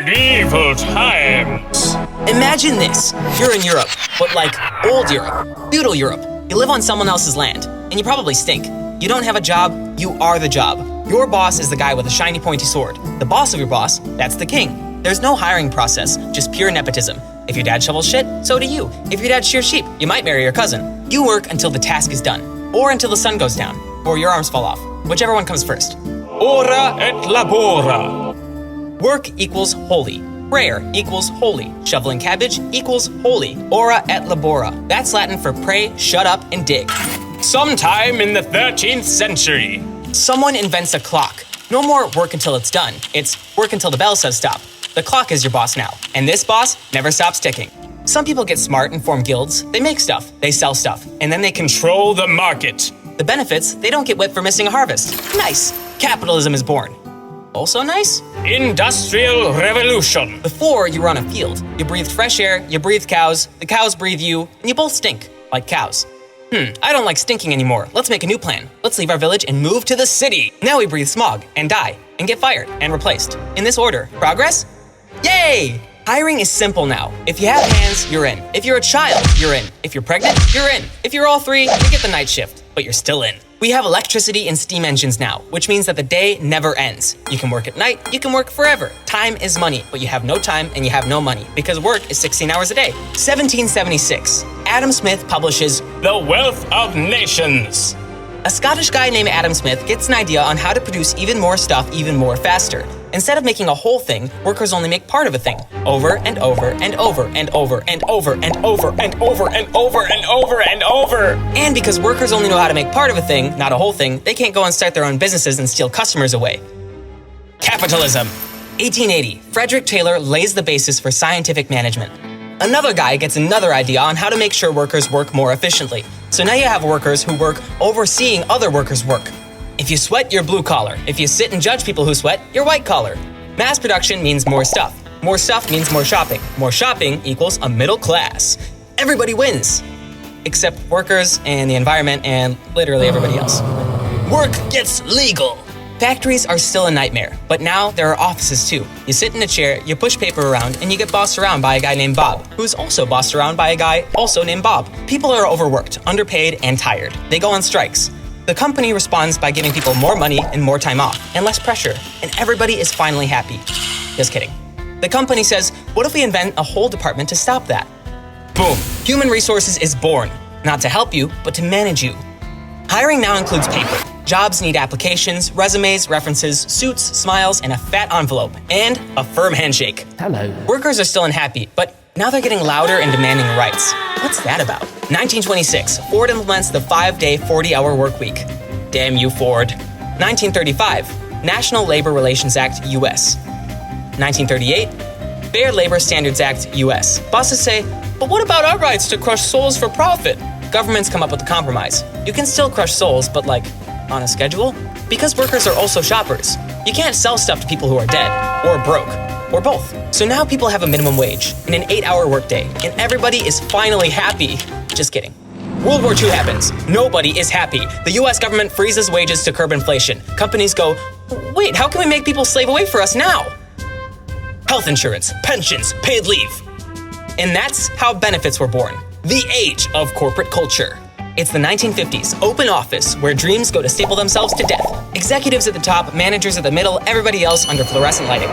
Medieval times. Imagine this. You're in Europe, but like old Europe, feudal Europe. You live on someone else's land, and you probably stink. You don't have a job, you are the job. Your boss is the guy with a shiny pointy sword. The boss of your boss, that's the king. There's no hiring process, just pure nepotism. If your dad shovels shit, so do you. If your dad shears sheep, you might marry your cousin. You work until the task is done, or until the sun goes down, or your arms fall off, whichever one comes first. Ora et labora. Work equals holy. Prayer equals holy. Shoveling cabbage equals holy. Ora et labora. That's Latin for pray, shut up, and dig. Sometime in the 13th century. Someone invents a clock. No more work until it's done. It's work until the bell says stop. The clock is your boss now, and this boss never stops ticking. Some people get smart and form guilds. They make stuff, they sell stuff, and then they control the market. The benefits, they don't get whipped for missing a harvest. Nice. Capitalism is born. Also nice? Industrial revolution. Before, you were on a field. You breathed fresh air, you breathed cows, the cows breathe you, and you both stink, like cows. I don't like stinking anymore. Let's make a new plan. Let's leave our village and move to the city. Now we breathe smog and die and get fired and replaced. In this order. Progress? Yay! Hiring is simple now. If you have hands, you're in. If you're a child, you're in. If you're pregnant, you're in. If you're all three, you get the night shift, but you're still in. We have electricity and steam engines now, which means that the day never ends. You can work at night, you can work forever. Time is money, but you have no time and you have no money because work is 16 hours a day. 1776, Adam Smith publishes The Wealth of Nations. A Scottish guy named Adam Smith gets an idea on how to produce even more stuff even more faster. Instead of making a whole thing, workers only make part of a thing. Over and over and over and over and over and over and over and over and over and over. And because workers only know how to make part of a thing, not a whole thing, they can't go and start their own businesses and steal customers away. Capitalism. 1880, Frederick Taylor lays the basis for scientific management. Another guy gets another idea on how to make sure workers work more efficiently. So now you have workers who work overseeing other workers' work. If you sweat, you're blue collar. If you sit and judge people who sweat, you're white collar. Mass production means more stuff. More stuff means more shopping. More shopping equals a middle class. Everybody wins. Except workers and the environment and literally everybody else. Work gets legal. Factories are still a nightmare, but now there are offices too. You sit in a chair, you push paper around, and you get bossed around by a guy named Bob, who's also bossed around by a guy also named Bob. People are overworked, underpaid, and tired. They go on strikes. The company responds by giving people more money and more time off, and less pressure, and everybody is finally happy. Just kidding. The company says, what if we invent a whole department to stop that? Boom. Human resources is born, not to help you, but to manage you. Hiring now includes paper. Jobs need applications, resumes, references, suits, smiles, and a fat envelope, and a firm handshake. Hello. Workers are still unhappy, but now they're getting louder and demanding rights. What's that about? 1926, Ford implements the 5-day, 40-hour work week. Damn you, Ford. 1935, National Labor Relations Act, U.S. 1938, Fair Labor Standards Act, U.S. Bosses say, but what about our rights to crush souls for profit? Governments come up with a compromise. You can still crush souls, but on a schedule? Because workers are also shoppers. You can't sell stuff to people who are dead, or broke, or both. So now people have a minimum wage and an 8-hour workday, and everybody is finally happy. Just kidding. World War II happens. Nobody is happy. The US government freezes wages to curb inflation. Companies go, wait, how can we make people slave away for us now? Health insurance, pensions, paid leave. And that's how benefits were born. The age of corporate culture. It's the 1950s, open office, where dreams go to staple themselves to death. Executives at the top, managers at the middle, everybody else under fluorescent lighting.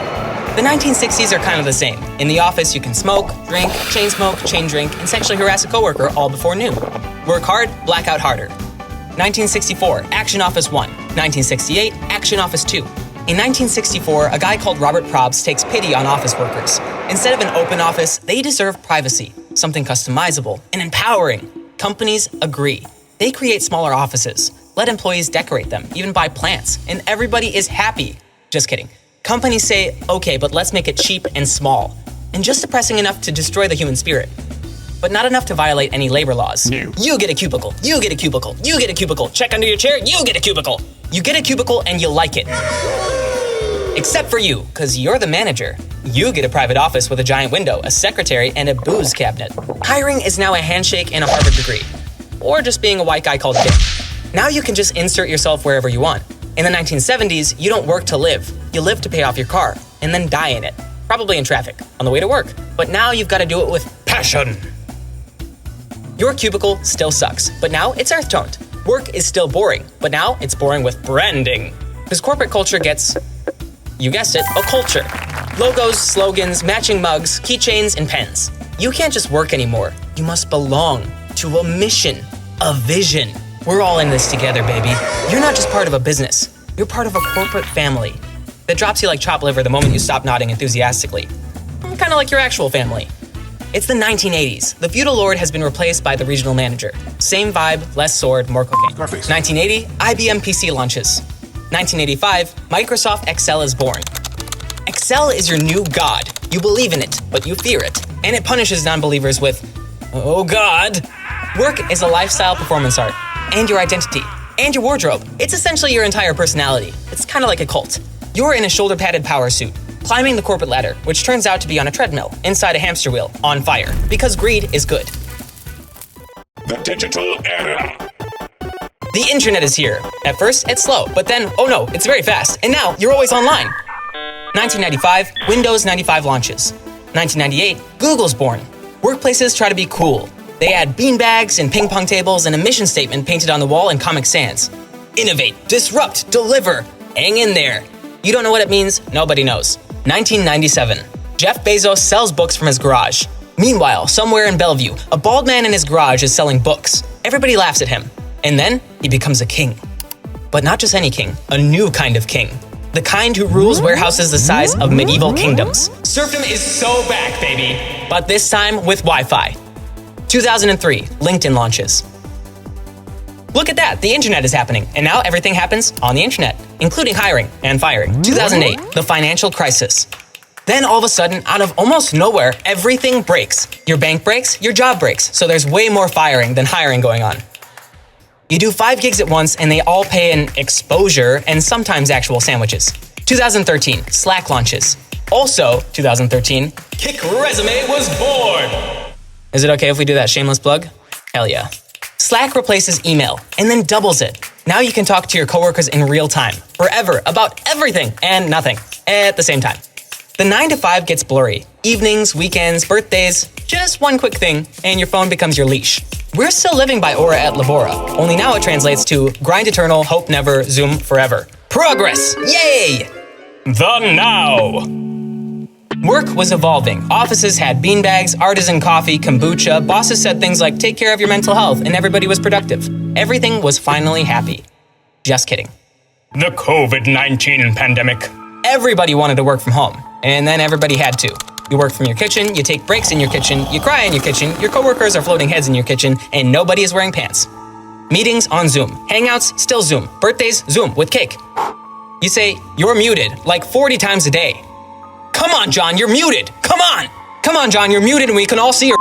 The 1960s are kind of the same. In the office, you can smoke, drink, chain smoke, chain drink, and sexually harass a coworker all before noon. Work hard, black out harder. 1964, Action Office 1. 1968, Action Office 2. In 1964, a guy called Robert Probst takes pity on office workers. Instead of an open office, they deserve privacy, something customizable and empowering. Companies agree. They create smaller offices, let employees decorate them, even buy plants, and everybody is happy. Just kidding. Companies say, okay, but let's make it cheap and small, and just depressing enough to destroy the human spirit, but not enough to violate any labor laws. No. You get a cubicle, you get a cubicle, you get a cubicle, check under your chair, you get a cubicle. You get a cubicle and you like it. Except for you, because you're the manager. You get a private office with a giant window, a secretary, and a booze cabinet. Hiring is now a handshake and a Harvard degree. Or just being a white guy called Dick. Now you can just insert yourself wherever you want. In the 1970s, you don't work to live. You live to pay off your car, and then die in it. probably in traffic, on the way to work. But now you've got to do it with Passion. Your cubicle still sucks, but now it's earth-toned. Work is still boring, but now it's boring with branding. Because corporate culture gets, you guessed it, a culture. Logos, slogans, matching mugs, keychains, and pens. You can't just work anymore. You must belong to a mission, a vision. We're all in this together, baby. You're not just part of a business. You're part of a corporate family that drops you like chopped liver the moment you stop nodding enthusiastically. Kind of like your actual family. It's the 1980s. The feudal lord has been replaced by the regional manager. Same vibe, less sword, more cocaine. Scarface. 1980, IBM PC launches. 1985, Microsoft Excel is born. Excel is your new god. You believe in it, but you fear it. And it punishes non-believers with, oh God. Work is a lifestyle performance art, and your identity, and your wardrobe. It's essentially your entire personality. It's kind of like a cult. You're in a shoulder-padded power suit, climbing the corporate ladder, which turns out to be on a treadmill, inside a hamster wheel, on fire. Because greed is good. The digital era. The internet is here. At first, it's slow, but then, oh no, it's very fast. And now, you're always online. 1995, Windows 95 launches. 1998, Google's born. Workplaces try to be cool. They add beanbags and ping pong tables and a mission statement painted on the wall in Comic Sans. Innovate, disrupt, deliver. Hang in there. You don't know what it means? Nobody knows. 1997. Jeff Bezos sells books from his garage. Meanwhile, somewhere in Bellevue, a bald man in his garage is selling books. Everybody laughs at him. And then he becomes a king. But not just any king, a new kind of king. The kind who rules warehouses the size of medieval kingdoms. Serfdom is so back, baby. But this time with Wi-Fi. 2003, LinkedIn launches. Look at that, the internet is happening, and now everything happens on the internet, including hiring and firing. 2008, the financial crisis. Then all of a sudden, out of almost nowhere, everything breaks. Your bank breaks, your job breaks, so there's way more firing than hiring going on. You do 5 gigs at once, and they all pay in exposure and sometimes actual sandwiches. 2013, Slack launches. Also, 2013, Kickresume was born. Is it okay if we do that shameless plug? Hell yeah. Slack replaces email and then doubles it. Now you can talk to your coworkers in real time, forever, about everything and nothing at the same time. The 9 to 5 gets blurry. Evenings, weekends, birthdays, just one quick thing, and your phone becomes your leash. We're still living by Ora et Labora, only now it translates to grind eternal, hope never, Zoom forever. Progress! Yay! The now. Work was evolving. Offices had beanbags, artisan coffee, kombucha. Bosses said things like, take care of your mental health, and everybody was productive. Everything was finally happy. Just kidding. The COVID-19 pandemic. Everybody wanted to work from home, and then everybody had to. You work from your kitchen, you take breaks in your kitchen, you cry in your kitchen, your coworkers are floating heads in your kitchen, and nobody is wearing pants. Meetings on Zoom. Hangouts, still Zoom. Birthdays, Zoom, with cake. You say, you're muted, like 40 times a day. Come on, John, you're muted. Come on. Come on, John, you're muted and we can all see your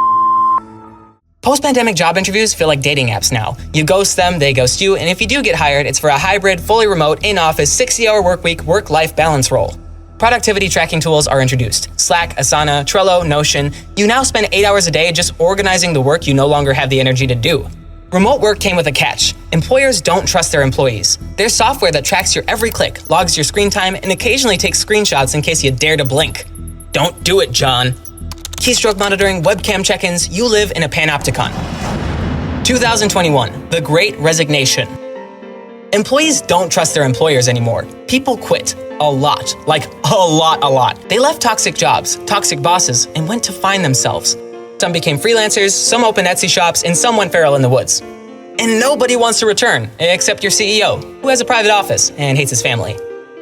Post-pandemic job interviews feel like dating apps now. You ghost them, they ghost you, and if you do get hired, it's for a hybrid, fully remote, in-office, 60-hour workweek, work-life balance role. Productivity tracking tools are introduced. Slack, Asana, Trello, Notion. You now spend 8 hours a day just organizing the work you no longer have the energy to do. Remote work came with a catch. Employers don't trust their employees. There's software that tracks your every click, logs your screen time, and occasionally takes screenshots in case you dare to blink. Don't do it, John. Keystroke monitoring, webcam check-ins, you live in a panopticon. 2021, the Great Resignation. Employees don't trust their employers anymore. People quit. A lot. Like, a lot. They left toxic jobs, toxic bosses, and went to find themselves. Some became freelancers, some opened Etsy shops, and some went feral in the woods. And nobody wants to return, except your CEO, who has a private office and hates his family.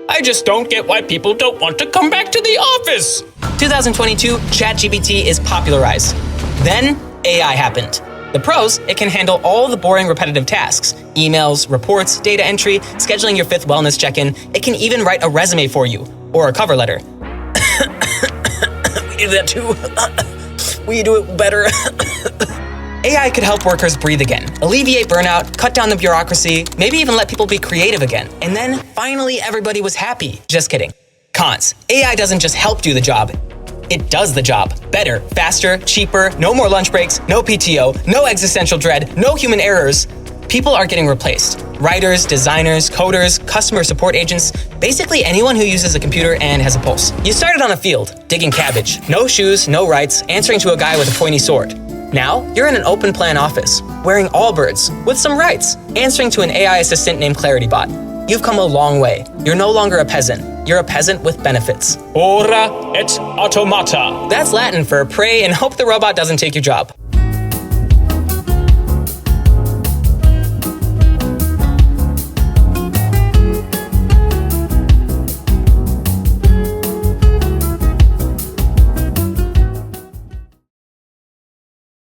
I just don't get why people don't want to come back to the office. 2022, ChatGPT is popularized. Then, AI happened. The pros, it can handle all the boring repetitive tasks. Emails, reports, data entry, scheduling your 5th wellness check-in. It can even write a resume for you, or a cover letter. We do that too. We do it better. AI could help workers breathe again, alleviate burnout, cut down the bureaucracy, maybe even let people be creative again. And then, finally, everybody was happy. Just kidding. Cons. AI doesn't just help do the job. It does the job. Better, faster, cheaper, no more lunch breaks, no PTO, no existential dread, no human errors. People are getting replaced. Writers, designers, coders, customer support agents, basically anyone who uses a computer and has a pulse. You started on a field, digging cabbage. No shoes, no rights, answering to a guy with a pointy sword. Now, you're in an open plan office, wearing Allbirds, with some rights, answering to an AI assistant named ClarityBot. You've come a long way. You're no longer a peasant. You're a peasant with benefits. Ora et automata. That's Latin for pray and hope the robot doesn't take your job.